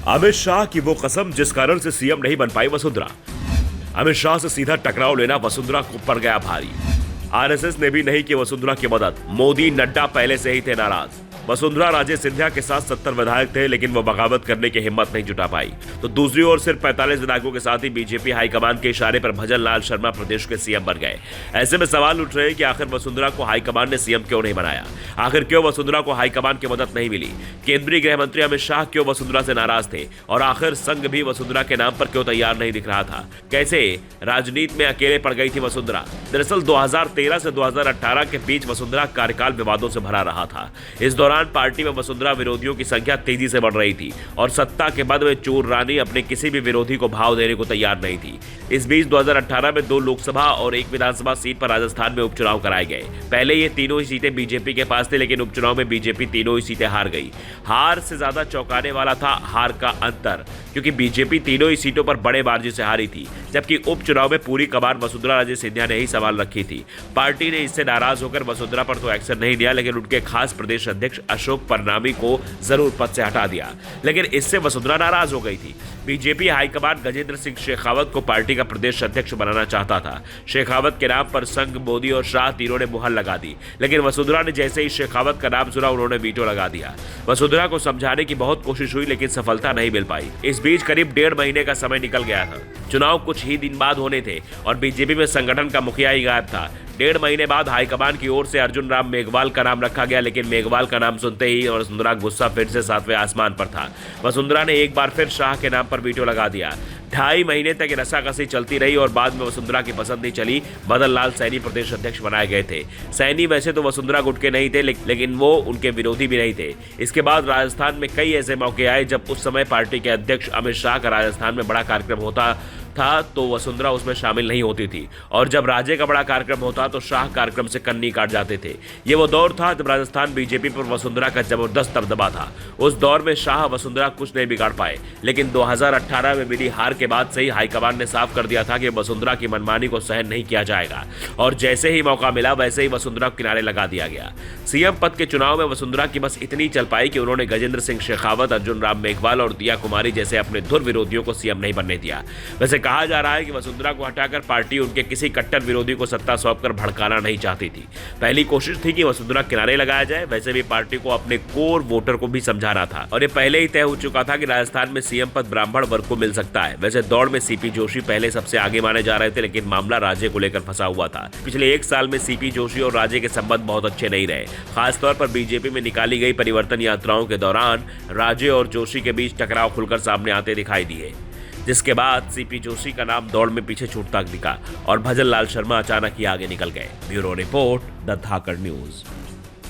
अमित शाह की वो कसम जिस कारण से सीएम नहीं बन पाई वसुंधरा। अमित शाह से सीधा टकराव लेना वसुंधरा को पड़ गया भारी। आरएसएस ने भी नहीं की वसुंधरा की मदद। मोदी नड्डा पहले से ही थे नाराज। वसुंधरा राजे सिंधिया के साथ 70 विधायक थे, लेकिन वो बगावत करने की हिम्मत नहीं जुटा पाई। तो दूसरी ओर सिर्फ 45 विधायकों के साथ ही बीजेपी हाईकमान के इशारे पर भजन लाल शर्मा प्रदेश के सीएम बन गए। ऐसे में सवाल उठ रहे हैं कि आखिर वसुंधरा को हाईकमान ने सीएम क्यों नहीं बनाया। आखिर क्यों वसुंधरा को हाईकमान की मदद नहीं मिली। केंद्रीय गृह मंत्री अमित शाह क्यों वसुंधरा से नाराज थे, और आखिर संघ भी वसुंधरा के नाम पर क्यों तैयार नहीं दिख रहा था। कैसे राजनीति में अकेले पड़ गई थी वसुंधरा। दरअसल 2013 से 2018 के बीच वसुंधरा कार्यकाल विवादों से भरा रहा था। इस दौरान पार्टी में वसुंधरा विरोधियों की संख्या तेजी से बढ़ रही थी और सत्ता के बाद में चोर रानी अपने किसी भी विरोधी को भाव देने को तैयार नहीं थी। इस बीच 2018 में 2 लोकसभा और 1 विधानसभा सीट पर राजस्थान में उपचुनाव कराए गए। पहले ये तीनों ही सीटें बीजेपी के पास थी, लेकिन उपचुनाव में बीजेपी तीनों ही सीटें हार गई। हार से ज्यादा चौंकाने वाला था हार का अंतर, क्योंकि बीजेपी तीनों ही सीटों पर बड़े मार्जिन से हारी थी, जबकि उपचुनाव में पूरी कमान वसुंधरा राजे सिंधिया ने ही संभाल रखी थी। पार्टी ने इससे नाराज होकर वसुंधरा पर तो एक्शन नहीं लिया, लेकिन उनके खास प्रदेश अध्यक्ष अशोक परनामी को जरूर पद से हटा दिया। लेकिन इससे वसुंधरा नाराज हो गई थी। बीजेपी हाईकमान गजेंद्र सिंह शेखावत को पार्टी का प्रदेश अध्यक्ष बनाना चाहता था। शेखावत के नाम पर संघ, मोदी और शाह तीनों ने मुहर लगा दी, लेकिन वसुंधरा ने जैसे ही शेखावत का नाम सुना उन्होंने वीटो लगा दिया। वसुंधरा को समझाने की बहुत कोशिश हुई, लेकिन सफलता नहीं मिल पाई। इस बीच करीब 1.5 महीने का समय निकल गया था। चुनाव कुछ ही दिन बाद होने थे और बीजेपी में संगठन का मुखिया ही गायब था। 1.5 महीने बाद हाईकमान की ओर से अर्जुन राम मेघवाल का नाम रखा गया, लेकिन मेघवाल का नाम सुनते ही वसुंधरा गुस्सा फिर से 7वें आसमान पर था। वसुंधरा ने एक बार फिर शाह के नाम पर वीटो लगा दिया। 2.5 महीने तक रस्साकसी चलती रही और बाद में वसुंधरा की पसंद नहीं चली। भजन लाल सैनी प्रदेश अध्यक्ष बनाए गए थे। सैनी वैसे तो वसुंधरा गुट के नहीं थे, लेकिन वो उनके विरोधी भी नहीं थे। इसके बाद राजस्थान में कई ऐसे मौके आए जब उस समय पार्टी के अध्यक्ष अमित शाह का राजस्थान में बड़ा कार्यक्रम होता था तो वसुंधरा उसमें शामिल नहीं होती थी, और जब राज्य का बड़ा कार्यक्रम होता तो शाह कार्यक्रम से कन्नी काट जाते थे। ये वो दौर था जब राजस्थान बीजेपी पर वसुंधरा का जबरदस्त दबदबा था। उस दौर में शाह वसुंधरा कुछ नहीं बिगाड़ पाए, लेकिन 2018 में मिली हार के बाद से ही हाईकमान ने साफ कर दिया था कि वसुंधरा की मनमानी को सहन नहीं किया जाएगा, और जैसे ही मौका मिला वैसे ही वसुंधरा को किनारे लगा दिया गया। सीएम पद के चुनाव में वसुंधरा की बस इतनी चल पाई कि उन्होंने गजेंद्र सिंह शेखावत, अर्जुन राम मेघवाल और दिया कुमारी जैसे अपने धुर विरोधियों को सीएम नहीं बनने दिया। वैसे कहा जा रहा है कि वसुंधरा को हटाकर पार्टी उनके किसी कट्टर विरोधी को सत्ता सौंपकर भड़काना नहीं चाहती थी। पहली कोशिश थी कि वसुंधरा किनारे लगाया जाए। वैसे भी पार्टी को अपने कोर वोटर को भी समझाना था, और ये पहले ही तय हो चुका था कि राजस्थान में सीएम पद ब्राह्मण वर्ग को मिल सकता है। वैसे दौड़ में सीपी जोशी पहले सबसे आगे माने जा रहे थे, लेकिन मामला राज्य को लेकर फंसा हुआ था। पिछले 1 साल में सीपी जोशी और राज्य के संबंध बहुत अच्छे नहीं रहे। खासतौर पर बीजेपी में निकाली गई परिवर्तन यात्राओं के दौरान राज्य और जोशी के बीच टकराव खुलकर सामने आते दिखाई दिए, जिसके बाद सीपी जोशी का नाम दौड़ में पीछे छूटता दिखा और भजन लाल शर्मा अचानक ही आगे निकल गए। Bureau report, the Dhakad news.